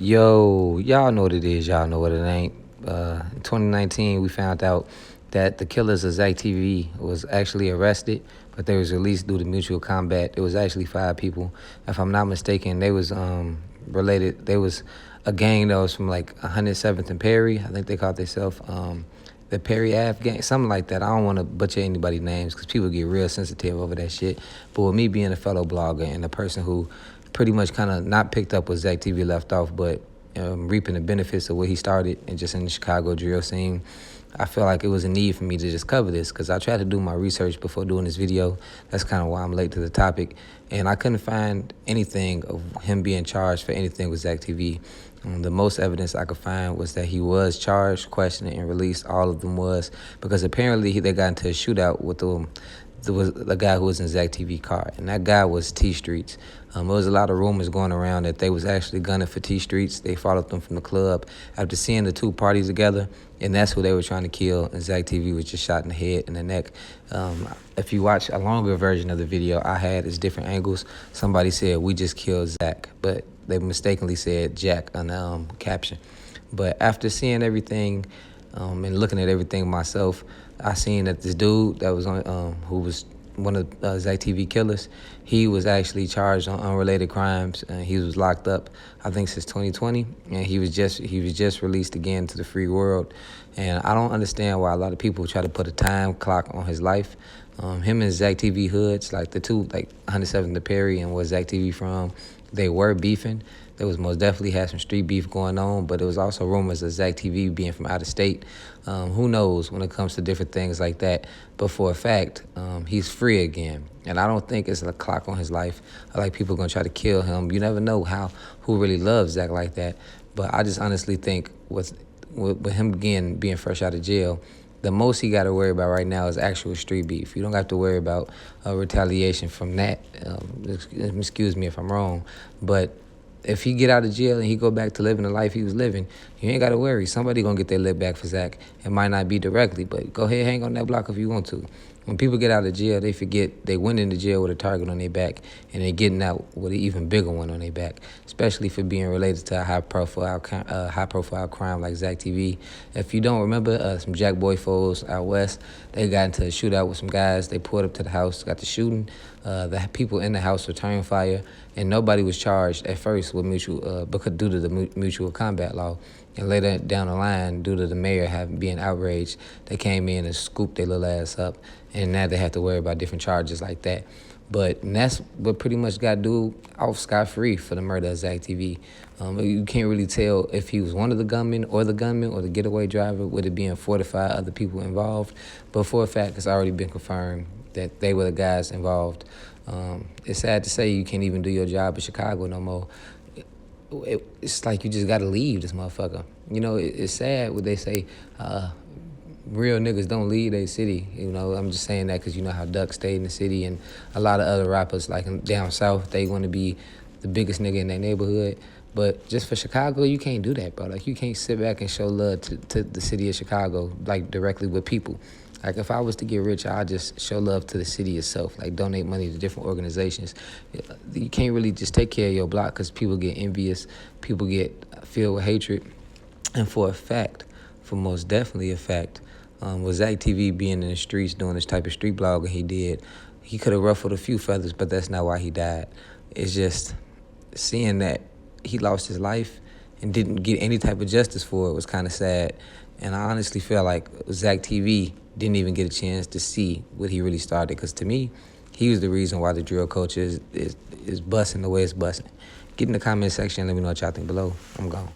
Yo, y'all know what it is. Y'all know what it ain't. In 2019, we found out that the killers of Zacktv was actually arrested, but they was released due to mutual combat. It was actually 5 people. If I'm not mistaken, they was related. They was a gang that was from like 107th and Perry. I think they called themselves the Perry Ave gang, something like that. I don't want to butcher anybody's names because people get real sensitive over that shit. But with me being a fellow blogger and the person who pretty much kind of not picked up what Zacktv left off, but reaping the benefits of what he started and just in the Chicago drill scene, I feel like it was a need for me to just cover this because I tried to do my research before doing this video. That's kind of why I'm late to the topic. And I couldn't find anything of him being charged for anything with Zacktv. The most evidence I could find was that he was charged, questioned, and released. All of them was because apparently they got into a shootout with there was a guy who was in Zacktv car, and that guy was T Streets. There was a lot of rumors going around that they was actually gunning for T Streets. They followed them from the club after seeing the two parties together, and that's who they were trying to kill. And Zacktv was just shot in the head and the neck. If you watch a longer version of the video I had, it's different angles. Somebody said we just killed Zack, but they mistakenly said Jack on the caption. But after seeing everything and looking at everything myself, I seen that this dude that was on, who was one of Zacktv killers, he was actually charged on unrelated crimes, and he was locked up, I think, since 2020, and he was just released again to the free world. And I don't understand why a lot of people try to put a time clock on his life. Him and Zacktv hoods, like the two, like 107 to Perry and where Zacktv from, they were beefing. There was most definitely had some street beef going on, but there was also rumors of Zacktv being from out of state. Who knows when it comes to different things like that? But for a fact, he's free again. And I don't think it's a clock on his life. I like people gonna try to kill him. You never know who really loves Zack like that. But I just honestly think with him again being fresh out of jail, the most he got to worry about right now is actual street beef. You don't have to worry about retaliation from that. Excuse me if I'm wrong, but if he get out of jail and he go back to living the life he was living, you ain't got to worry. Somebody going to get their lip back for Zack. It might not be directly, but go ahead, hang on that block if you want to. When people get out of jail, they forget they went into jail with a target on their back, and they're getting out with an even bigger one on their back, especially for being related to a high-profile crime like Zacktv. If you don't remember, some Jack Boy foes out west, they got into a shootout with some guys. They pulled up to the house, got to shooting. The people in the house returned fire, and nobody was charged at first with because due to the mutual combat law. And later down the line, due to the mayor being outraged, they came in and scooped their little ass up, and now they have to worry about different charges like that. But that's what pretty much got dude off scot-free for the murder of Zacktv. You can't really tell if he was one of the gunmen or the getaway driver, with it being 45 other people involved. But for a fact, it's already been confirmed that they were the guys involved. It's sad to say you can't even do your job in Chicago no more. It's like you just got to leave this motherfucker. You know, it's sad what they say, real niggas don't leave their city. You know, I'm just saying that because you know how Duck stayed in the city, and a lot of other rappers like down south, they want to be the biggest nigga in their neighborhood. But just for Chicago, you can't do that, bro. Like, you can't sit back and show love to the city of Chicago, like, directly with people. Like, if I was to get rich, I'd just show love to the city itself, like donate money to different organizations. You can't really just take care of your block because people get envious, people get filled with hatred. And for most definitely a fact, with Zacktv being in the streets doing this type of street blogging he did, he could have ruffled a few feathers, but that's not why he died. It's just seeing that he lost his life and didn't get any type of justice for it was kind of sad. And I honestly feel like Zacktv didn't even get a chance to see what he really started, because to me, he was the reason why the drill culture is busting the way it's busting. Get in the comment section and let me know what y'all think below. I'm gone.